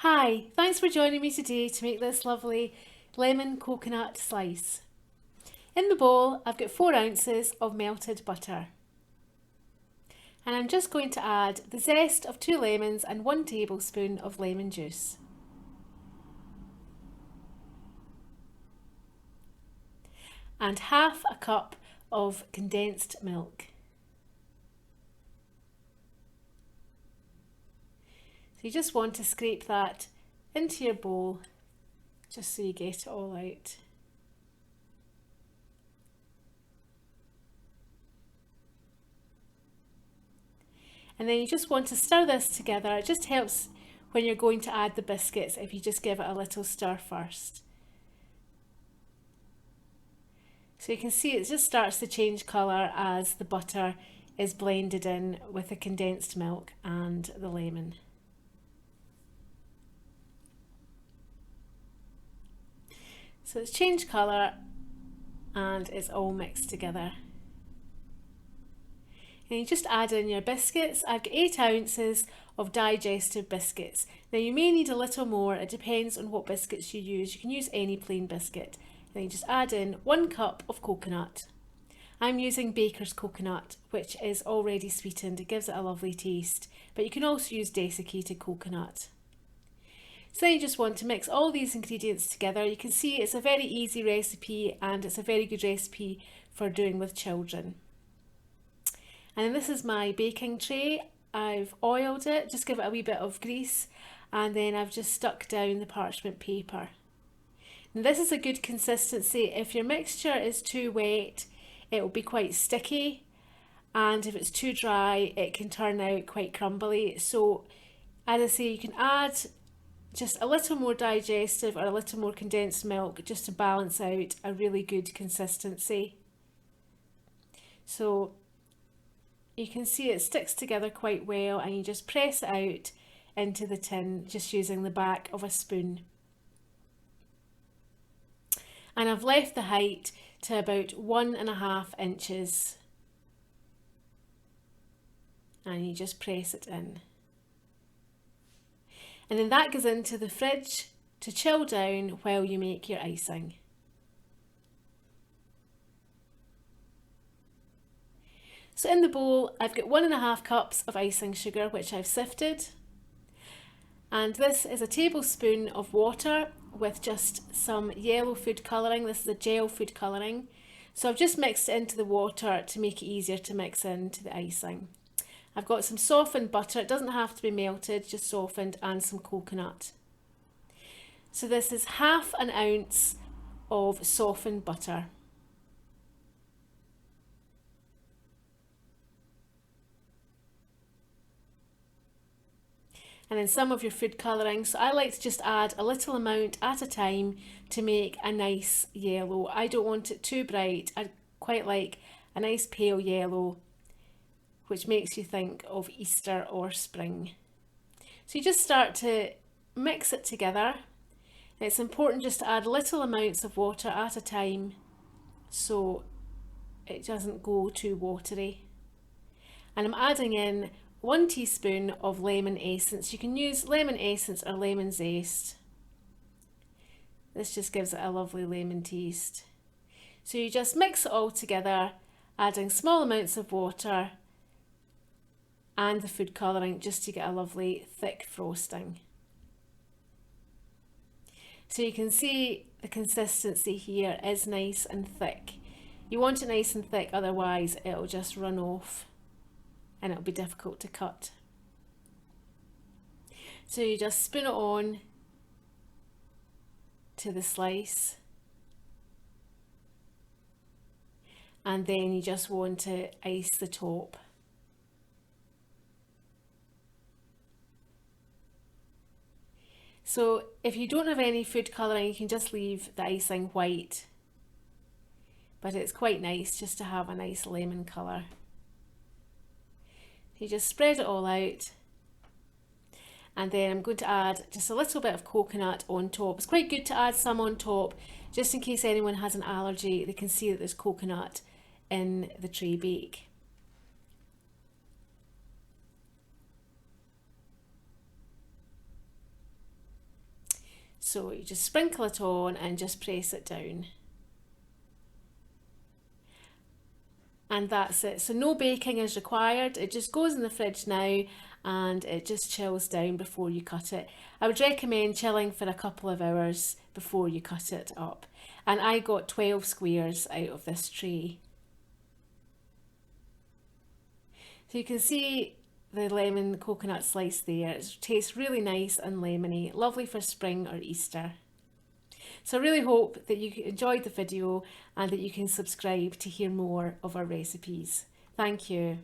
Hi, thanks for joining me today to make this lovely lemon coconut slice. In the bowl I've got 4 ounces of melted butter, and I'm just going to add the zest of 2 lemons and 1 tablespoon of lemon juice. And half a cup of condensed milk. So you just want to scrape that into your bowl just so you get it all out. And then you just want to stir this together. It just helps when you're going to add the biscuits if you just give it a little stir first. So you can see it just starts to change colour as the butter is blended in with the condensed milk and the lemon. So it's changed colour and it's all mixed together. And you just add in your biscuits. I've got 8 ounces of digestive biscuits. Now you may need a little more, it depends on what biscuits you use. You can use any plain biscuit. Then you just add in 1 cup of coconut. I'm using baker's coconut, which is already sweetened. It gives it a lovely taste, but you can also use desiccated coconut. So then you just want to mix all these ingredients together. You can see it's a very easy recipe and it's a very good recipe for doing with children. And then this is my baking tray. I've oiled it, just give it a wee bit of grease, and then I've just stuck down the parchment paper. Now this is a good consistency. If your mixture is too wet, it will be quite sticky, and if it's too dry, it can turn out quite crumbly. So as I say, you can add just a little more digestive or a little more condensed milk just to balance out a really good consistency. So you can see it sticks together quite well, and you just press it out into the tin just using the back of a spoon. And I've left the height to about 1.5 inches, and you just press it in. And then that goes into the fridge to chill down while you make your icing. So in the bowl I've got 1.5 cups of icing sugar, which I've sifted, and this is a tablespoon of water with just some yellow food colouring. This is a gel food colouring. So I've just mixed it into the water to make it easier to mix into the icing. I've got some softened butter, it doesn't have to be melted, just softened, and some coconut. So this is 1/2 ounce of softened butter. And then some of your food colouring. So I like to just add a little amount at a time to make a nice yellow. I don't want it too bright, I quite like a nice pale yellow, which makes you think of Easter or spring. So you just start to mix it together. It's important just to add little amounts of water at a time so it doesn't go too watery. And I'm adding in 1 teaspoon of lemon essence. You can use lemon essence or lemon zest. This just gives it a lovely lemon taste. So you just mix it all together, adding small amounts of water and the food colouring just to get a lovely thick frosting. So you can see the consistency here is nice and thick. You want it nice and thick, otherwise it'll just run off and it'll be difficult to cut. So you just spoon it on to the slice, and then you just want to ice the top. So if you don't have any food colouring, you can just leave the icing white, but it's quite nice just to have a nice lemon colour. You just spread it all out, and then I'm going to add just a little bit of coconut on top. It's quite good to add some on top just in case anyone has an allergy, they can see that there's coconut in the tray bake. So you just sprinkle it on and just press it down. And that's it. So no baking is required. It just goes in the fridge now and it just chills down before you cut it. I would recommend chilling for a couple of hours before you cut it up. And I got 12 squares out of this tray. So you can see the lemon coconut slice there. It tastes really nice and lemony, lovely for spring or Easter. So I really hope that you enjoyed the video and that you can subscribe to hear more of our recipes. Thank you.